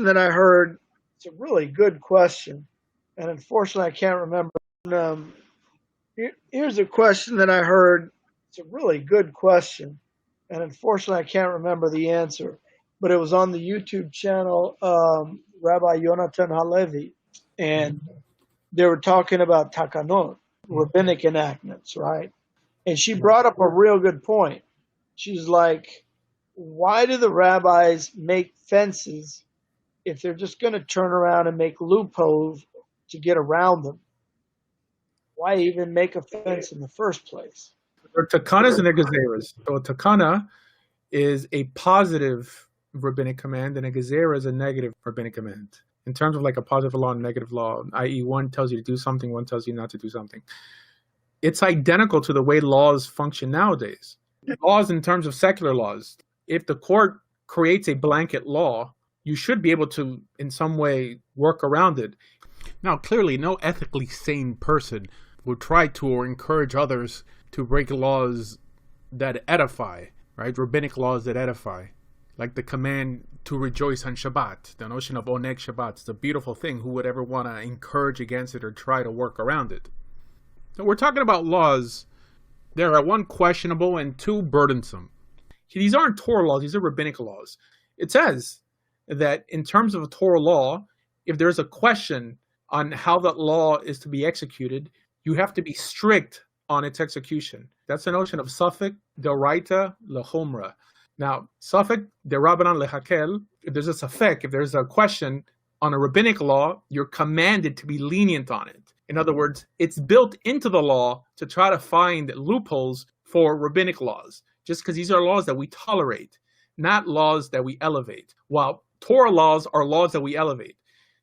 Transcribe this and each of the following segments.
that I heard. It's a really good question, and unfortunately, I can't remember. Um, Here's a question that I heard. It's a really good question, and unfortunately, I can't remember the answer. But it was on the YouTube channel, Rabbi Yonatan Halevi, and they were talking about takanot, rabbinic enactments, right? And she brought up a real good point. She's like, why do the rabbis make fences if they're just going to turn around and make loopholes to get around them? Why even make a fence in the first place? There are takanas and there are gezeras. So a takana is a positive rabbinic command, and a gezerah is a negative rabbinic command. In terms of like a positive law and negative law, i.e. one tells you to do something, one tells you not to do something. It's identical to the way laws function nowadays. Laws in terms of secular laws. If the court creates a blanket law, you should be able to, in some way, work around it. Now, clearly, no ethically sane person would try to or encourage others to break laws that edify, right? Rabbinic laws that edify, like the command to rejoice on Shabbat. The notion of oneg Shabbat is a beautiful thing. Who would ever want to encourage against it or try to work around it? So we're talking about laws. There are one, questionable, and two, burdensome. These aren't Torah laws. These are rabbinic laws. It says that in terms of a Torah law, if there's a question on how that law is to be executed, you have to be strict on its execution. That's the notion of safek d'oraita lechumra. Now, safek d'Rabbanan lehakel, if there's a safek, if there's a question on a rabbinic law, you're commanded to be lenient on it. In other words, it's built into the law to try to find loopholes for rabbinic laws, just because these are laws that we tolerate, not laws that we elevate. While Torah laws are laws that we elevate.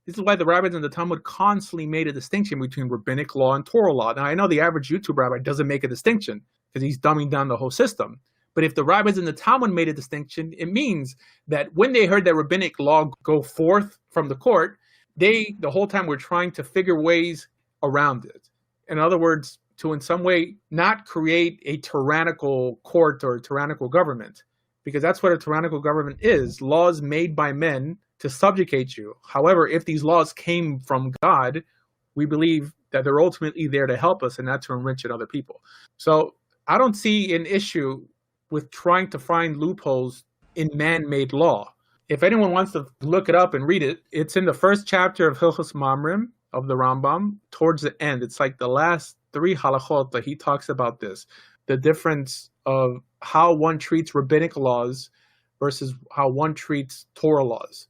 This is why the rabbis in the Talmud constantly made a distinction between rabbinic law and Torah law. Now, I know the average YouTube rabbi doesn't make a distinction because he's dumbing down the whole system. But if the rabbis in the Talmud made a distinction, it means that when they heard that rabbinic law go forth from the court, they, the whole time, were trying to figure ways around it. In other words, to in some way not create a tyrannical court or a tyrannical government, because that's what a tyrannical government is, laws made by men to subjugate you. However, if these laws came from God, we believe that they're ultimately there to help us and not to enrich other people. So I don't see an issue with trying to find loopholes in man-made law. If anyone wants to look it up and read it, it's in the first chapter of Hilchos Mamrim of the Rambam, towards the end. It's like the last 3 halachot that he talks about this, the difference of how one treats rabbinic laws versus how one treats Torah laws.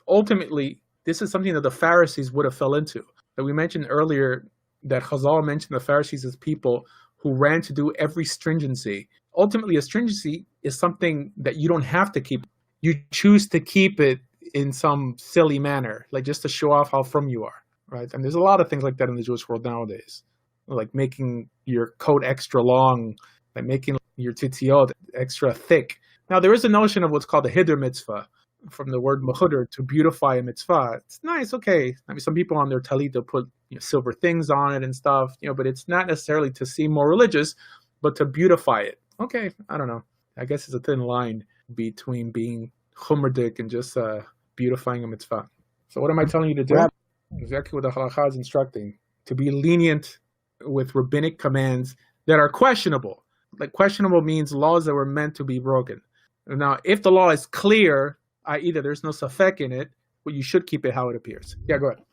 Ultimately, this is something that the Pharisees would have fell into. That we mentioned earlier that Chazal mentioned the Pharisees as people who ran to do every stringency. Ultimately, a stringency is something that you don't have to keep. You choose to keep it in some silly manner, like just to show off how firm you are, right? And there's a lot of things like that in the Jewish world nowadays, like making your coat extra long, like making your tzitziot extra thick. Now, there is a notion of what's called the hiddur mitzvah, from the word mechudr, to beautify a mitzvah. It's nice, okay. I mean, some people on their talit, they'll put silver things on it and stuff, but it's not necessarily to seem more religious, but to beautify it. Okay, I don't know. I guess it's a thin line between being chumradik and just beautifying a mitzvah. So what am I telling you to do? Exactly what the halakha is instructing. To be lenient with rabbinic commands that are questionable. Like, questionable means laws that were meant to be broken. Now, if the law is clear, i.e. that there's no safek in it, well, you should keep it how it appears. Yeah, go ahead.